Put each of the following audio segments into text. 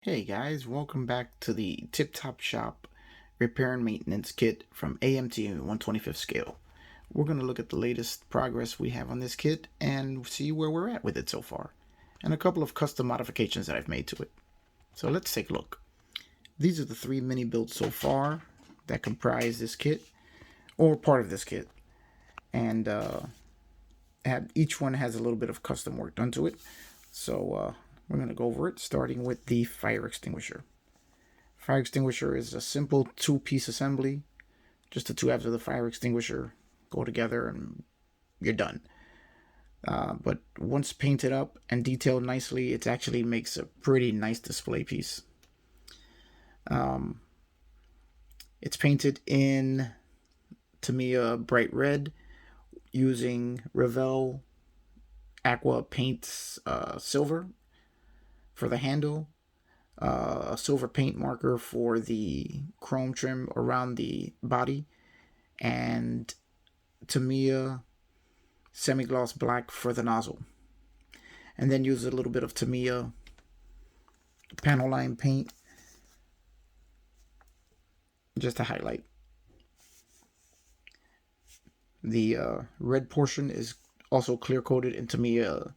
Hey guys, welcome back to the Tip Top Shop Repair and Maintenance Kit from AMT 125th scale. We're going to look at the latest progress we have on this kit and see where we're at with it so far, and a couple of custom modifications that I've made to it. So let's take a look. These are the 3 mini builds so far that comprise this kit, or part of this kit, and each one has a little bit of custom work done to it. So we're going to go over it, starting with the fire extinguisher. Fire extinguisher is a simple 2-piece assembly. Just the 2 halves of the fire extinguisher go together and you're done. But once painted up and detailed nicely, it actually makes a pretty nice display piece. It's painted in Tamiya bright red using Revell Aqua Paints silver for the handle, a silver paint marker for the chrome trim around the body, and Tamiya semi-gloss black for the nozzle. And then use a little bit of Tamiya panel line paint just to highlight. The red portion is also clear coated in Tamiya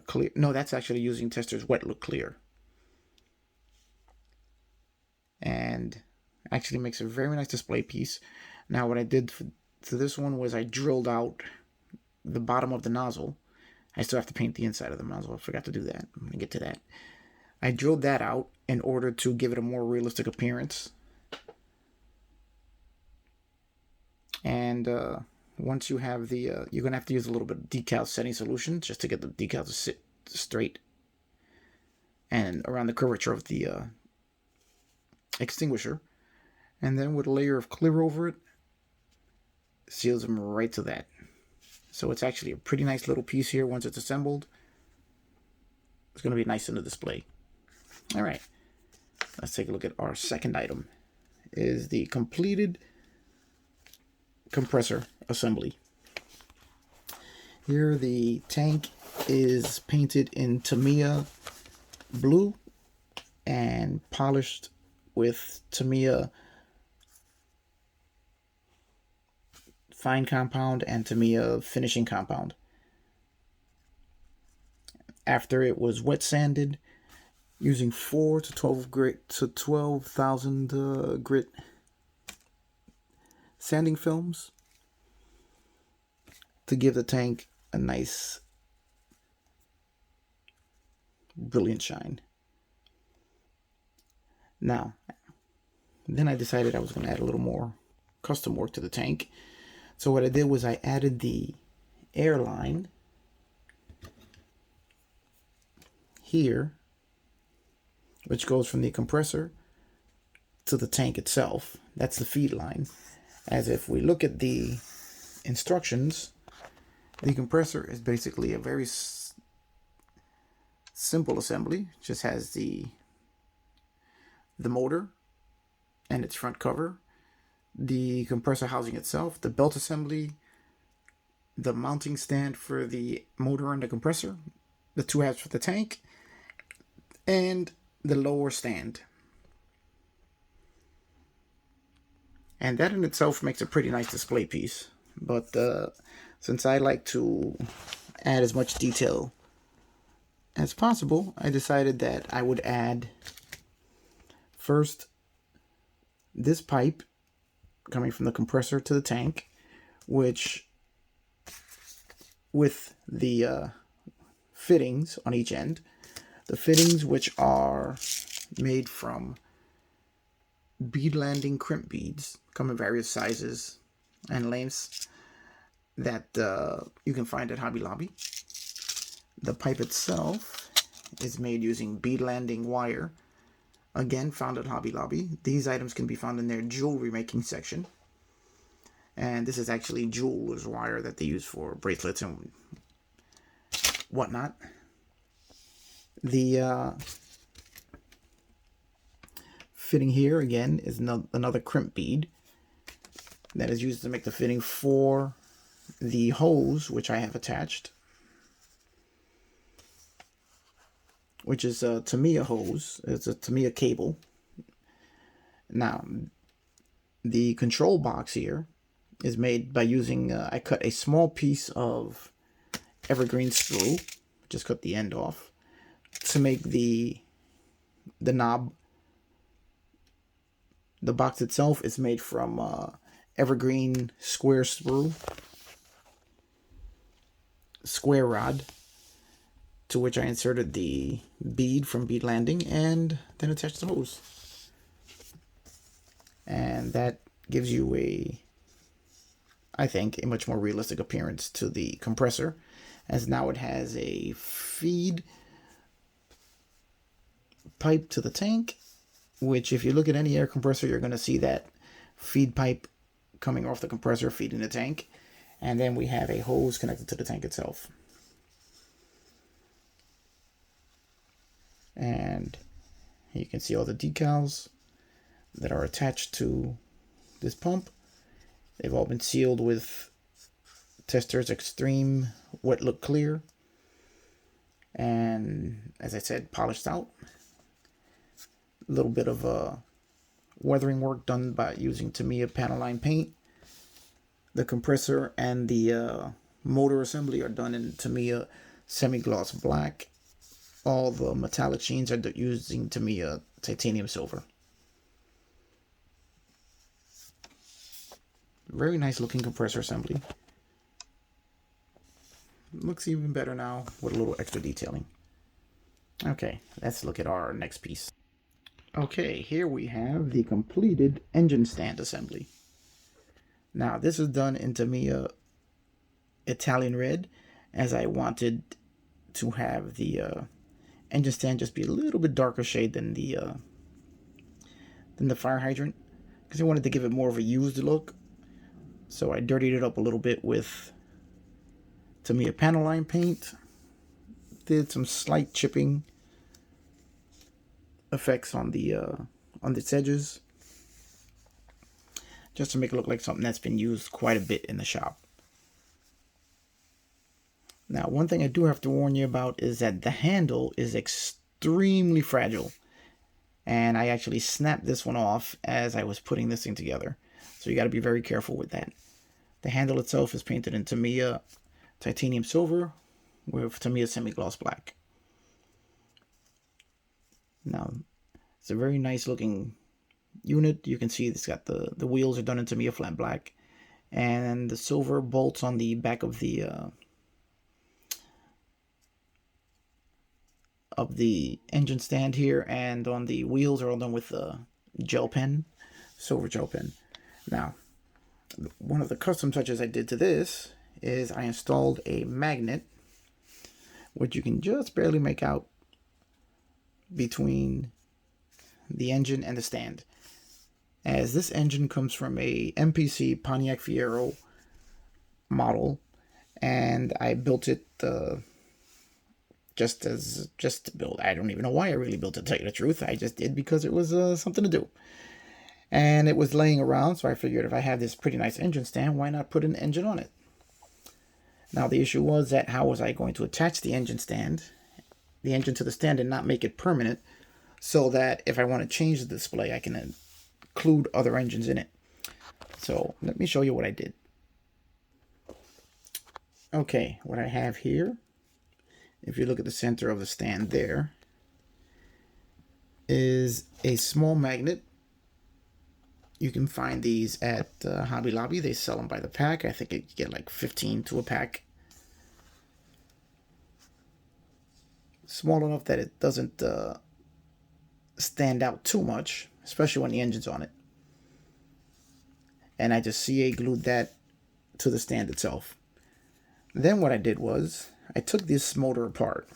clear. No, that's actually using Tester's Wet Look Clear. And actually makes a very nice display piece. Now what I did for this one was I drilled out the bottom of the nozzle. I still have to paint the inside of the nozzle. I forgot to do that. I'm going to get to that. I drilled that out in order to give it a more realistic appearance. And once you have the, you're going to have to use a little bit of decal setting solution just to get the decal to sit straight and around the curvature of the extinguisher. And then with a layer of clear over it, seals them right to that. So it's actually a pretty nice little piece here once it's assembled. It's going to be nice in the display. All right, let's take a look at our second item. Is the completed compressor assembly. Here the tank is painted in Tamiya blue and polished with Tamiya fine compound and Tamiya finishing compound. After it was wet sanded using 4 to 12 grit to 12,000 grit sanding films to give the tank a nice brilliant shine. Now, then I decided I was going to add a little more custom work to the tank. So what I did was I added the air line here, which goes from the compressor to the tank itself. That's the feed line. As if we look at the instructions, the compressor is basically a very simple assembly. It just has the motor and its front cover, the compressor housing itself, the belt assembly, the mounting stand for the motor and the compressor, the 2 halves for the tank, and the lower stand. And that in itself makes a pretty nice display piece. But since I like to add as much detail as possible, I decided that I would add first this pipe coming from the compressor to the tank, which with the fittings on each end, the fittings which are made from bead landing crimp beads, come in various sizes and lengths that you can find at Hobby Lobby. The pipe itself is made using bead landing wire, again found at Hobby Lobby. These items can be found in their jewelry making section. And this is actually jeweler's wire that they use for bracelets and whatnot. The fitting here again is another crimp bead that is used to make the fitting for the hose, which I have attached, which is a Tamiya hose. It's a Tamiya cable. Now, the control box here is made by using, I cut a small piece of evergreen screw, just cut the end off, to make the knob. The box itself is made from evergreen square rod, to which I inserted the bead from bead landing and then attached the hose. And that gives you I think, a much more realistic appearance to the compressor, as now it has a feed pipe to the tank, which if you look at any air compressor, you're going to see that feed pipe coming off the compressor feeding the tank. And then we have a hose connected to the tank itself. And you can see all the decals that are attached to this pump. They've all been sealed with Testors Extreme Wet Look Clear. And as I said, polished out. A little bit of weathering work done by using Tamiya panel line paint. The compressor and the motor assembly are done in Tamiya semi-gloss black. All the metallic sheens are using Tamiya titanium silver. Very nice looking compressor assembly. Looks even better now with a little extra detailing. Okay, let's look at our next piece. Okay, here we have the completed engine stand assembly. Now, this is done in Tamiya Italian red, as I wanted to have the engine stand just be a little bit darker shade than the fire hydrant, because I wanted to give it more of a used look. So I dirtied it up a little bit with Tamiya panel line paint. Did some slight chipping effects on its edges, just to make it look like something that's been used quite a bit in the shop. Now, one thing I do have to warn you about is that the handle is extremely fragile. And I actually snapped this one off as I was putting this thing together. So you got to be very careful with that. The handle itself is painted in Tamiya titanium silver with Tamiya semi-gloss black. Now, it's a very nice looking unit. You can see it's got the wheels are done in Tamiya flat black. And the silver bolts on the back of the engine stand here, and on the wheels are all done with gel pen, silver gel pen. Now, one of the custom touches I did to this is I installed a magnet, which you can just barely make out between the engine and the stand, as this engine comes from a MPC Pontiac Fiero model, and I built it just to build. I don't even know why I really built it, to tell you the truth. I just did because it was something to do. And it was laying around, so I figured if I have this pretty nice engine stand, why not put an engine on it? Now, the issue was that how was I going to attach the engine to the stand and not make it permanent, so that if I want to change the display, I can include other engines in it. So let me show you what I did. Okay, what I have here, if you look at the center of the stand there, is a small magnet. You can find these at Hobby Lobby. They sell them by the pack. I think you get like 15 to a pack. Small enough that it doesn't stand out too much, especially when the engine's on it. And I just CA glued that to the stand itself. Then what I did was I took this motor apart.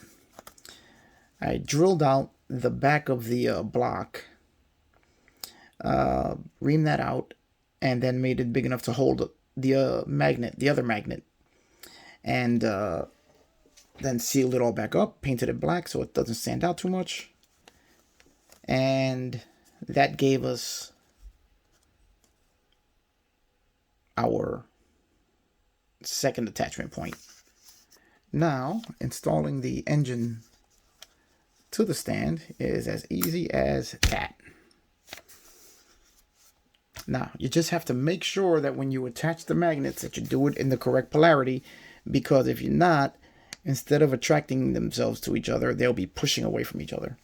I drilled out the back of the block, reamed that out, and then made it big enough to hold the other magnet, and then sealed it all back up, painted it black so it doesn't stand out too much, and that gave us our second attachment point. Now, installing the engine to the stand is as easy as that. Now, you just have to make sure that when you attach the magnets that you do it in the correct polarity, because if you're not, instead of attracting themselves to each other, they'll be pushing away from each other.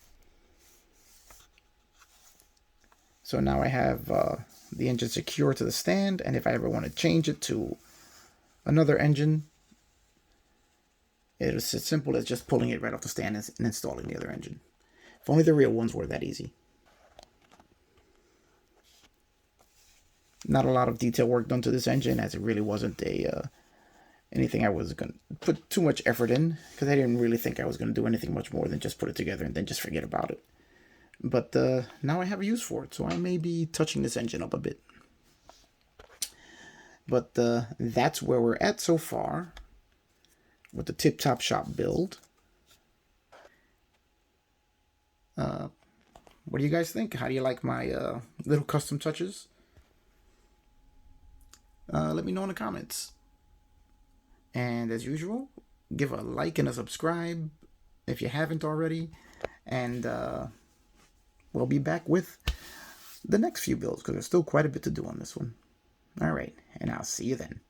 So now I have the engine secure to the stand, and if I ever want to change it to another engine, it is as simple as just pulling it right off the stand and installing the other engine. If only the real ones were that easy. Not a lot of detail work done to this engine, as it really wasn't anything I was going to put too much effort in, because I didn't really think I was going to do anything much more than just put it together and then just forget about it. But now I have a use for it, so I may be touching this engine up a bit. But that's where we're at so far with the Tip Top Shop build. What do you guys think? How do you like my little custom touches? Let me know in the comments. And as usual, give a like and a subscribe if you haven't already. And we'll be back with the next few builds, because there's still quite a bit to do on this one. All right, and I'll see you then.